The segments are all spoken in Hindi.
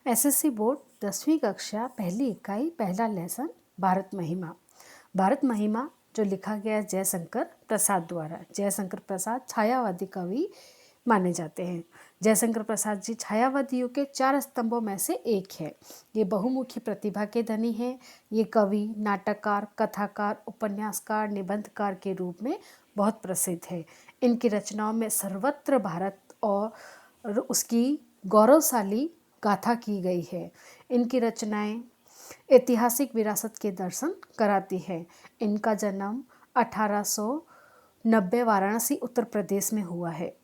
एसएससी बोर्ड 10वीं कक्षा पहली इकाई पहला लेसन भारत महिमा। भारत महिमा जो लिखा गया जयशंकर प्रसाद द्वारा। जयशंकर प्रसाद छायावादी कवि माने जाते हैं। जयशंकर प्रसाद जी छायावादियों के 4 स्तंभों में से एक है। ये बहुमुखी प्रतिभा के धनी हैं। ये कवि, नाटककार, कथाकार, उपन्यासकार, निबंधकार के रूप में बहुत प्रसिद्ध है। इनकी रचनाओं में सर्वत्र भारत और उसकी गौरवशाली गाथा की गई है। इनकी रचनाएं ऐतिहासिक विरासत के दर्शन कराती है। इनका जन्म 1890 वाराणसी उत्तर प्रदेश में हुआ है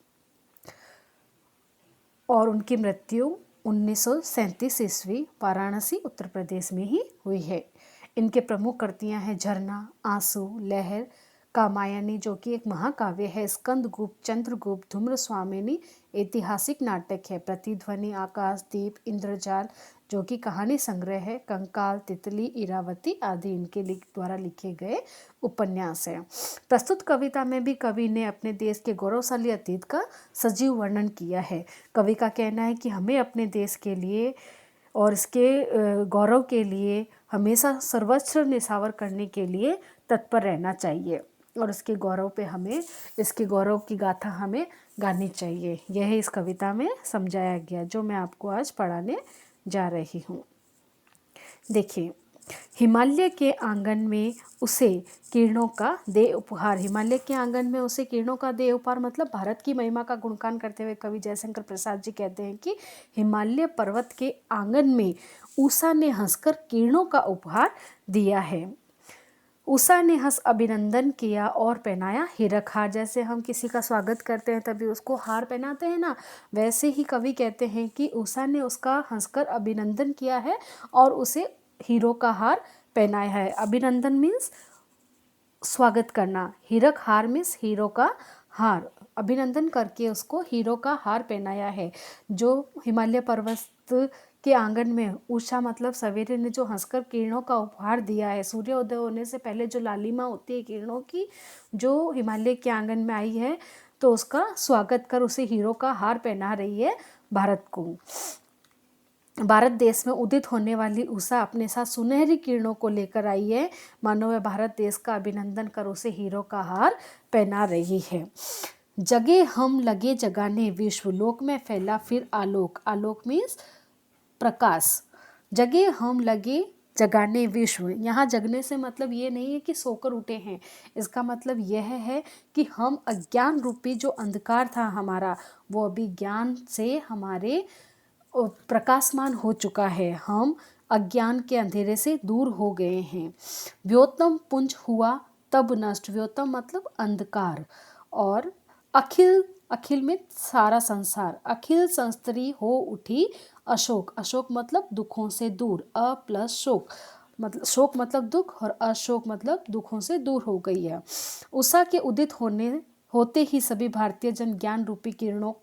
और उनकी मृत्यु 1937 ईस्वी वाराणसी उत्तर प्रदेश में ही हुई है। इनके प्रमुख कृतियां हैं झरना, आंसू, लहर, कामायनी जो कि एक महाकाव्य है, स्कंदगुप्त, चंद्रगुप्त, धूम्रस्वामिनी ऐतिहासिक नाटक है, प्रतिध्वनि, आकाशदीप, इंद्रजाल जो कि कहानी संग्रह है, कंकाल, तितली, इरावती आदि इनके द्वारा लिखे गए उपन्यास हैं। प्रस्तुत कविता में भी कवि ने अपने देश के गौरवशाली अतीत का सजीव वर्णन किया है। कवि का कहना है कि हमें अपने देश के लिए और इसके गौरव के लिए हमेशा सर्वोच्च निछावर करने के लिए तत्पर रहना चाहिए और इसके गौरव पे हमें, इसके गौरव की गाथा हमें गानी चाहिए। यह इस कविता में समझाया गया जो मैं आपको आज पढ़ाने जा रही हूँ। देखिए, हिमालय के आंगन में उसे किरणों का दे उपहार। हिमालय के आंगन में उसे किरणों का दे उपहार मतलब भारत की महिमा का गुणगान करते हुए कवि जयशंकर प्रसाद जी कहते हैं कि हिमालय पर्वत के आंगन में उषा ने हंसकर किरणों का उपहार दिया है। उषा ने हंस अभिनंदन किया और पहनाया हीरक हार। जैसे हम किसी का स्वागत करते हैं तभी उसको हार पहनाते हैं ना, वैसे ही कवि कहते हैं कि उषा ने उसका हंसकर अभिनंदन किया है और उसे हीरो का हार पहनाया है। अभिनंदन मीन्स स्वागत करना, हीरक हार मीन्स हीरो का हार, अभिनंदन करके उसको हीरो का हार पहनाया है। जो हिमालय पर्वत के आंगन में उषा मतलब सवेरे ने जो हंसकर किरणों का उपहार दिया है, सूर्योदय होने से पहले जो लालिमा होती है किरणों की, जो हिमालय के आंगन में आई है, तो उसका स्वागत कर उसे हीरो का हार पहना रही है भारत को। भारत देश में उदित होने वाली उषा अपने साथ सुनहरी किरणों को लेकर आई है, मानो वह भारत देश का अभिनंदन कर उसे हीरो का हार पहना रही है। जगे हम लगे जगाने विश्व, लोक में फैला फिर आलोक। आलोक मीन्स प्रकाश। जगे हम लगे जगाने विश्व, यहाँ जगने से मतलब ये नहीं है कि सोकर उठे हैं, इसका मतलब यह है कि हम अज्ञान रूपी जो अंधकार था हमारा, वो अभी ज्ञान से हमारे प्रकाशमान हो चुका है। हम अज्ञान के अंधेरे से दूर हो गए हैं। व्योतम पुंज हुआ तब नष्ट। व्योतम मतलब अंधकार और अखिल, अखिल में सारा संसार, अखिल संस्तरी हो उठी अशोक। अशोक मतलब दुखों से दूर, अ प्लस शोक मतलब शोक मतलब दुख और अशोक मतलब दुखों से दूर हो गई है। उषा के उदित होते ही सभी भारतीय जन ज्ञान रूपी किरणों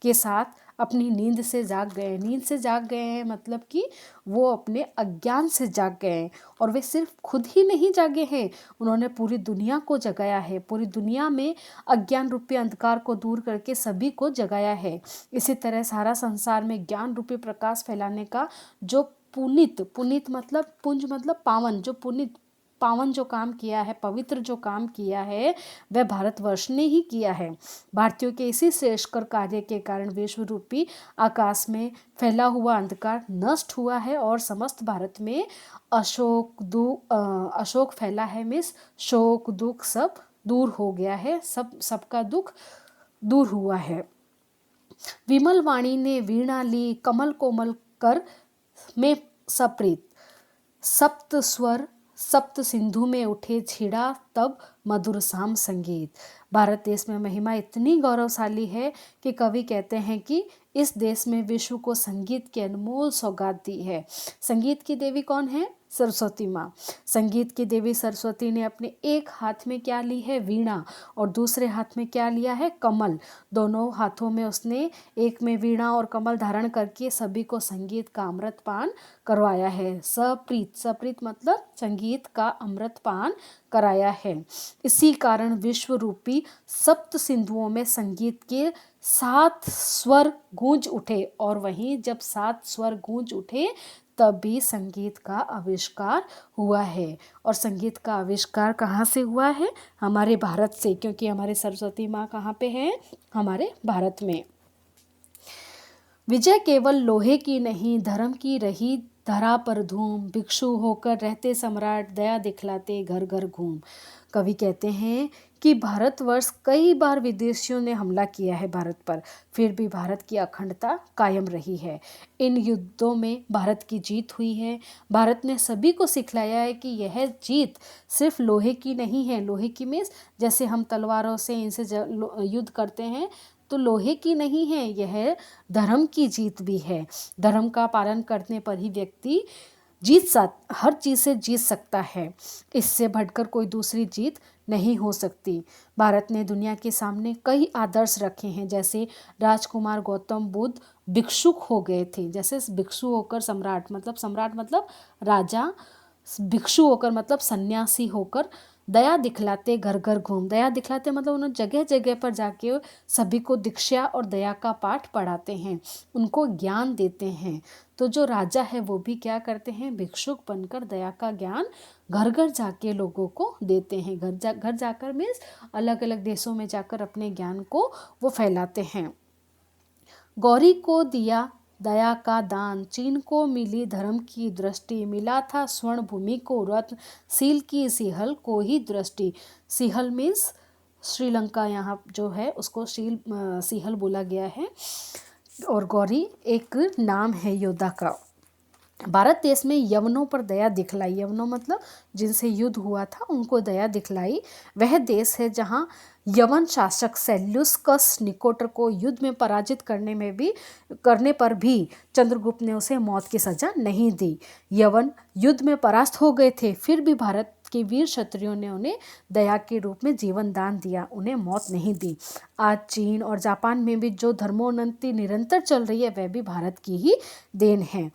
के साथ अपनी नींद से जाग गए। नींद से जाग गए हैं मतलब कि वो अपने अज्ञान से जाग गए हैं और वे सिर्फ खुद ही नहीं जागे हैं, उन्होंने पूरी दुनिया को जगाया है। पूरी दुनिया में अज्ञान रूपी अंधकार को दूर करके सभी को जगाया है। इसी तरह सारा संसार में ज्ञान रूपी प्रकाश फैलाने का जो पुनीत, पुनीत मतलब पुंज मतलब पावन, जो पुनीत पावन जो काम किया है, पवित्र जो काम किया है, वह भारतवर्ष ने ही किया है। भारतीयों के इसी श्रेष्ठकर कार्य के कारण विश्व रूपी आकाश में फैला हुआ अंधकार नष्ट हुआ है और समस्त भारत में अशोक फैला है। मिस शोक दुख सब दूर हो गया है, सबका दुख दूर हुआ है। विमल वाणी ने वीणा ली, कमल कोमल कर में सप्रीत। सप्त स्वर सप्त सिंधु में उठे, छिड़ा तब मधुर साम संगीत। भारत देश में महिमा इतनी गौरवशाली है कि कवि कहते हैं कि इस देश में विश्व को संगीत की अनमोल सौगात दी है। संगीत की देवी कौन है? सरस्वती माँ। संगीत की देवी सरस्वती ने अपने एक हाथ में क्या ली है, वीणा, और दूसरे हाथ में क्या लिया है, कमल। दोनों हाथों में उसने, एक में वीणा और कमल धारण करके सभी को संगीत का अमृत पान करवाया है। सप्रीत, सप्रीत मतलब संगीत का अमृत पान कराया है। इसी कारण विश्व रूपी सप्त सिंधुओं में संगीत के 7 स्वर गूंज उठे, और वहीं जब 7 स्वर गूंज उठे तभी संगीत का आविष्कार हुआ है। और संगीत का आविष्कार कहाँ से हुआ है, हमारे भारत से, क्योंकि हमारे सरस्वती माँ कहाँ पे है, हमारे भारत में। विजय केवल लोहे की नहीं, धर्म की रही धरा पर धूम, भिक्षु होकर रहते सम्राट, दया दिखलाते घर घर घूम। कवि कहते हैं कि भारतवर्ष कई बार विदेशियों ने हमला किया है भारत पर, फिर भी भारत की अखंडता कायम रही है। इन युद्धों में भारत की जीत हुई है। भारत ने सभी को सिखलाया है कि यह जीत सिर्फ लोहे की नहीं है। लोहे की मीन्स जैसे हम तलवारों से इनसे युद्ध करते हैं, तो लोहे की नहीं है, यह धर्म की जीत भी है। धर्म का पालन करने पर ही व्यक्ति हर चीज़ से जीत सकता है। इससे बढ़कर कोई दूसरी जीत नहीं हो सकती। भारत ने दुनिया के सामने कई आदर्श रखे हैं, जैसे राजकुमार गौतम बुद्ध भिक्षुक हो गए थे, जैसे भिक्षु होकर सम्राट मतलब राजा, भिक्षु होकर मतलब सन्यासी होकर दया दिखलाते घर घर घूम। दया दिखलाते मतलब उन्होंने जगह जगह पर जाके सभी को दीक्षा और दया का पाठ पढ़ाते हैं, उनको ज्ञान देते हैं। तो जो राजा है वो भी क्या करते हैं, भिक्षुक बनकर दया का ज्ञान घर घर जाके लोगों को देते हैं। घर जाकर मीन्स अलग अलग देशों में जाकर अपने ज्ञान को वो फैलाते हैं। गौरी को दिया दया का दान, चीन को मिली धर्म की दृष्टि, मिला था स्वर्ण भूमि को रत्न, सील की सिहल को ही दृष्टि। सिहल मीन्स श्रीलंका, यहाँ जो है उसको सिहल बोला गया है। और गौरी एक नाम है योद्धा का। भारत देश में यवनों पर दया दिखलाई, यवनों मतलब जिनसे युद्ध हुआ था उनको दया दिखलाई। वह देश है जहां यवन शासक सेल्यूकस निकोटर को युद्ध में पराजित करने पर भी चंद्रगुप्त ने उसे मौत की सजा नहीं दी। यवन युद्ध में परास्त हो गए थे, फिर भी भारत के वीर क्षत्रियों ने उन्हें दया के रूप में जीवन दान दिया, उन्हें मौत नहीं दी। आज चीन और जापान में भी जो धर्मोन्नति निरंतर चल रही है वह भी भारत की ही देन है।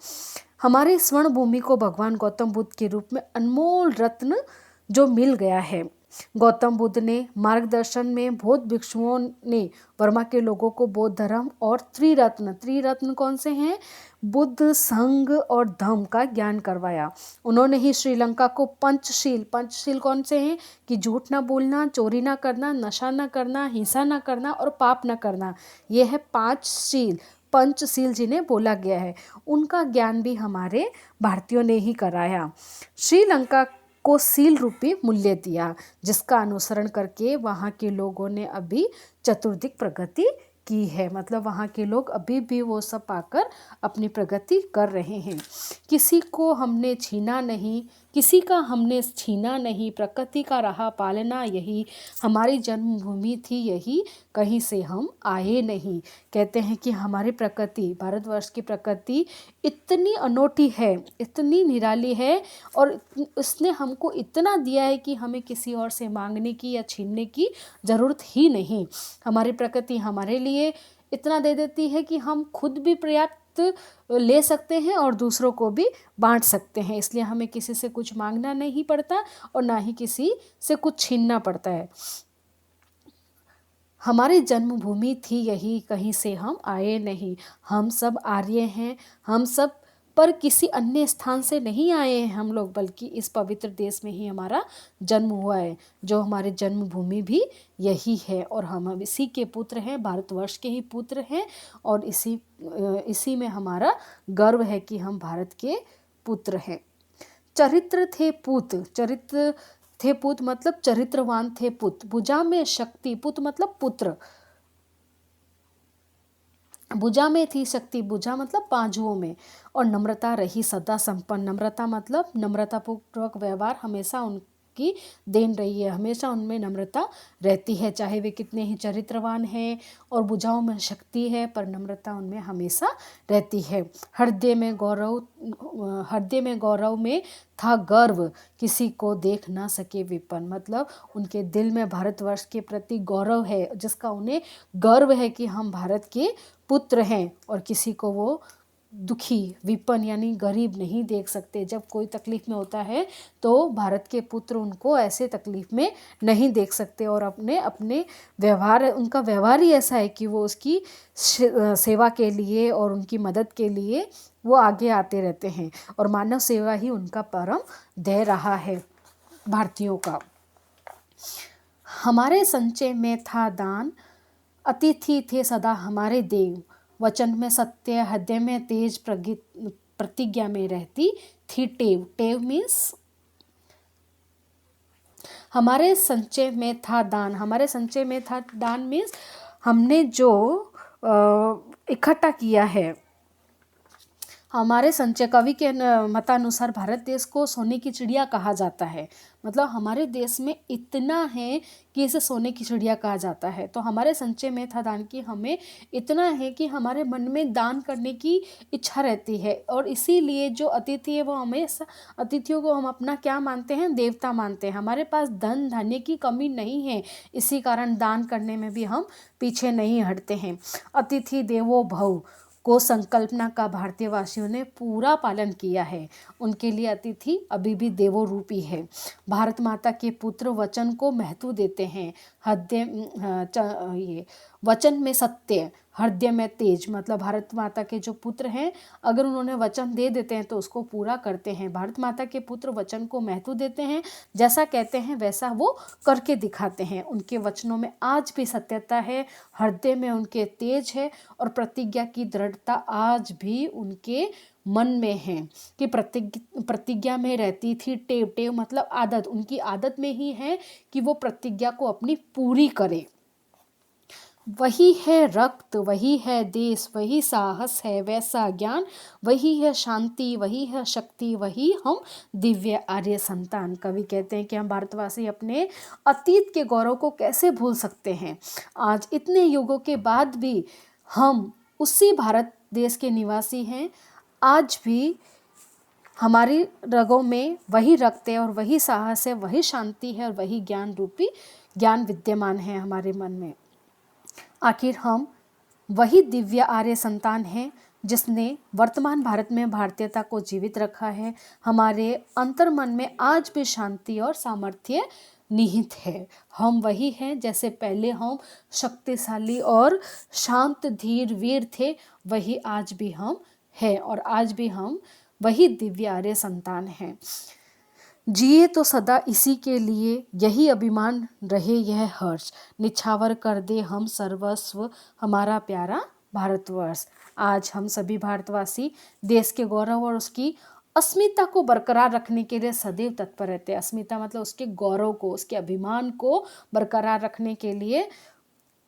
हमारे स्वर्ण भूमि को भगवान गौतम बुद्ध के रूप में अनमोल रत्न जो मिल गया है। गौतम बुद्ध ने मार्गदर्शन में बौद्ध भिक्षुओं ने वर्मा के लोगों को बौद्ध धर्म और त्रिरत्न कौन से हैं, बुद्ध, संघ और धम्म का ज्ञान करवाया। उन्होंने ही श्रीलंका को पंचशील कौन से हैं कि झूठ ना बोलना, चोरी ना करना, नशा ना करना, हिंसा ना करना और पाप ना करना, यह है पंचशील जिन्हें बोला गया है। उनका ज्ञान भी हमारे भारतीयों ने ही कराया। श्रीलंका को सील रूपी मूल्य दिया, जिसका अनुसरण करके वहाँ के लोगों ने अभी चतुर्दिक प्रगति की है। मतलब वहाँ के लोग अभी भी वो सब पाकर अपनी प्रगति कर रहे हैं। किसी का हमने छीना नहीं, प्रकृति का रहा पालना यही, हमारी जन्मभूमि थी यही, कहीं से हम आए नहीं। कहते हैं कि हमारी प्रकृति, भारतवर्ष की प्रकृति इतनी अनोखी है, इतनी निराली है, और उसने हमको इतना दिया है कि हमें किसी और से मांगने की या छीनने की ज़रूरत ही नहीं। हमारी प्रकृति हमारे लिए इतना दे देती है कि हम खुद भी पर्याप्त ले सकते हैं और दूसरों को भी बांट सकते हैं। इसलिए हमें किसी से कुछ मांगना नहीं पड़ता और ना ही किसी से कुछ छीनना पड़ता है। हमारी जन्मभूमि थी यही, कहीं से हम आए नहीं। हम सब आर्य हैं, हम सब पर किसी अन्य स्थान से नहीं आए हैं हम लोग, बल्कि इस पवित्र देश में ही हमारा जन्म हुआ है। जो हमारी जन्मभूमि भी यही है और हम इसी के पुत्र हैं, भारतवर्ष के ही पुत्र हैं। और इसी में हमारा गर्व है कि हम भारत के पुत्र हैं। चरित्र थे पुत मतलब चरित्रवान थे पुत। भुजा में शक्ति, पुत मतलब पुत्र, भुजा में थी शक्ति, भुजा मतलब बाजुओं में। और नम्रता रही सदा संपन्न, नम्रता मतलब नम्रतापूर्वक व्यवहार हमेशा की देन रही है। हमेशा उनमें नम्रता रहती है, चाहे वे कितने ही चरित्रवान हैं और भुजाओं में शक्ति है, पर नम्रता उनमें हमेशा रहती है। हृदय में गौरव में था गर्व, किसी को देख ना सके विपन। मतलब उनके दिल में भारतवर्ष के प्रति गौरव है, जिसका उन्हें गर्व है कि हम भारत के पुत्र हैं, और किसी को वो दुखी, विपन्न यानी गरीब नहीं देख सकते। जब कोई तकलीफ में होता है तो भारत के पुत्र उनको ऐसे तकलीफ में नहीं देख सकते, और अपने व्यवहार, उनका व्यवहार ही ऐसा है कि वो उसकी सेवा के लिए और उनकी मदद के लिए वो आगे आते रहते हैं, और मानव सेवा ही उनका परम ध्येय रहा है भारतीयों का। हमारे संचय में था दान, अतिथि थे सदा हमारे देव। वचन में सत्य, हृदय में तेज, प्रतिज्ञा में रहती थी टेव। टेव मीन्स हमारे संचय में था दान। हमारे संचय में था दान मीन्स हमने जो इकट्ठा किया है। हमारे संचय, कवि के मतानुसार भारत देश को सोने की चिड़िया कहा जाता है। मतलब हमारे देश में इतना है कि इसे सोने की चिड़िया कहा जाता है। तो हमारे संचय में था दान की हमें इतना है कि हमारे मन में दान करने की इच्छा रहती है, और इसीलिए जो अतिथि है वो हमेशा, अतिथियों को हम अपना क्या मानते हैं, देवता मानते हैं। हमारे पास धन धान्य की कमी नहीं है, इसी कारण दान करने में भी हम पीछे नहीं हटते हैं। अतिथि देवो भव को संकल्पना का भारतीय वासियों ने पूरा पालन किया है। उनके लिए अतिथि अभी भी देवो रूपी है। भारत माता के पुत्र वचन को महत्व देते हैं। ये वचन में सत्य, हृदय में तेज। मतलब भारत माता के जो पुत्र हैं, अगर उन्होंने वचन दे देते हैं तो उसको पूरा करते हैं। भारत माता के पुत्र वचन को महत्व देते हैं, जैसा कहते हैं वैसा वो करके दिखाते हैं। उनके वचनों में आज भी सत्यता है, हृदय में उनके तेज है, और प्रतिज्ञा की दृढ़ता आज भी उनके मन में है कि प्रतिज्ञा में रहती थी टेव। टेव मतलब आदत, उनकी आदत में ही है कि वो प्रतिज्ञा को अपनी पूरी करे। वही है रक्त, वही है देश, वही साहस है, वैसा ज्ञान, वही है शांति, वही है शक्ति, वही हम दिव्य आर्य संतान। कवि कहते हैं कि हम भारतवासी अपने अतीत के गौरव को कैसे भूल सकते हैं। आज इतने युगों के बाद भी हम उसी भारत देश के निवासी हैं। आज भी हमारी रगों में वही रक्त है, और वही साहस है, वही शांति है, और वही ज्ञान रूपी ज्ञान विद्यमान है हमारे मन में। आखिर हम वही दिव्य आर्य संतान हैं जिसने वर्तमान भारत में भारतीयता को जीवित रखा है। हमारे अंतर्मन में आज भी शांति और सामर्थ्य निहित है। हम वही हैं जैसे पहले हम शक्तिशाली और शांत धीर वीर थे, वही आज भी हम हैं, और आज भी हम वही दिव्य आर्य संतान हैं। जिए तो सदा इसी के लिए, यही अभिमान रहे यह हर्ष, निछावर कर दे हम सर्वस्व हमारा प्यारा भारतवर्ष। आज हम सभी भारतवासी देश के गौरव और उसकी अस्मिता को बरकरार रखने के लिए सदैव तत्पर रहते हैं। अस्मिता मतलब उसके गौरव को, उसके अभिमान को बरकरार रखने के लिए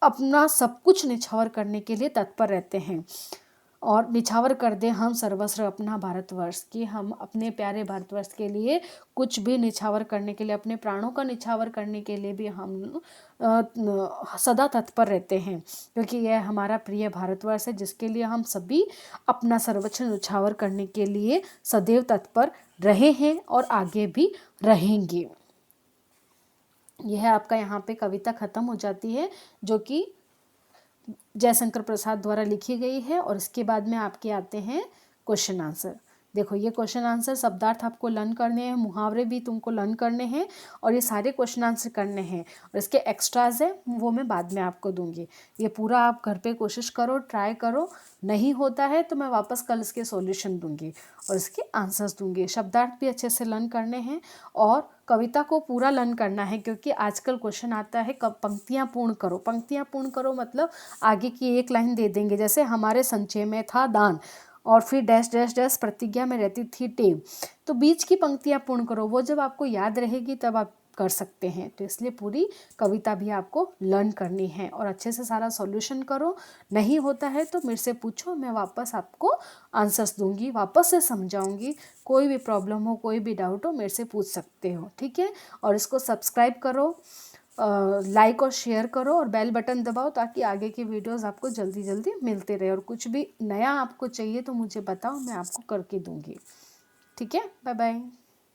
अपना सब कुछ निछावर करने के लिए तत्पर रहते हैं। और निछावर कर दे हम सर्वस्व अपना भारतवर्ष, कि हम अपने प्यारे भारतवर्ष के लिए कुछ भी निछावर करने के लिए, अपने प्राणों का निछावर करने के लिए भी हम सदा तत्पर रहते हैं, क्योंकि यह हमारा प्रिय भारतवर्ष है जिसके लिए हम सभी अपना सर्वोच्च निछावर करने के लिए सदैव तत्पर रहे हैं और आगे भी रहेंगे। यह आपका यहाँ पे कविता खत्म हो जाती है, जो कि जयशंकर प्रसाद द्वारा लिखी गई है। और इसके बाद में आपके आते हैं क्वेश्चन आंसर। देखो, ये क्वेश्चन आंसर शब्दार्थ आपको लर्न करने हैं, मुहावरे भी तुमको लर्न करने हैं, और ये सारे क्वेश्चन आंसर करने हैं। और इसके एक्स्ट्राज है वो मैं बाद में आपको दूंगी। ये पूरा आप घर पे कोशिश करो, ट्राई करो। नहीं होता है तो मैं वापस कल इसके सॉल्यूशन दूंगी और इसके आंसर्स दूंगी। शब्दार्थ भी अच्छे से लर्न करने हैं और कविता को पूरा लर्न करना है, क्योंकि आजकल क्वेश्चन आता है कब पंक्तियाँ पूर्ण करो। पंक्तियाँ पूर्ण करो मतलब आगे की एक लाइन दे देंगे, जैसे हमारे संचय में था दान, और फिर डैश डैश प्रतिज्ञा में रहती थी टेव। तो बीच की पंक्तियाँ पूर्ण करो, वो जब आपको याद रहेगी तब आप कर सकते हैं। तो इसलिए पूरी कविता भी आपको लर्न करनी है और अच्छे से सारा सॉल्यूशन करो। नहीं होता है तो मेरे से पूछो, मैं वापस आपको आंसर्स दूंगी, वापस से समझाऊंगी। कोई भी प्रॉब्लम हो, कोई भी डाउट हो, मेरे से पूछ सकते हो, ठीक है। और इसको सब्सक्राइब करो, लाइक और शेयर करो और बेल बटन दबाओ ताकि आगे की वीडियोस आपको जल्दी जल्दी मिलते रहे। और कुछ भी नया आपको चाहिए तो मुझे बताओ, मैं आपको करके दूंगी, ठीक है। Bye bye.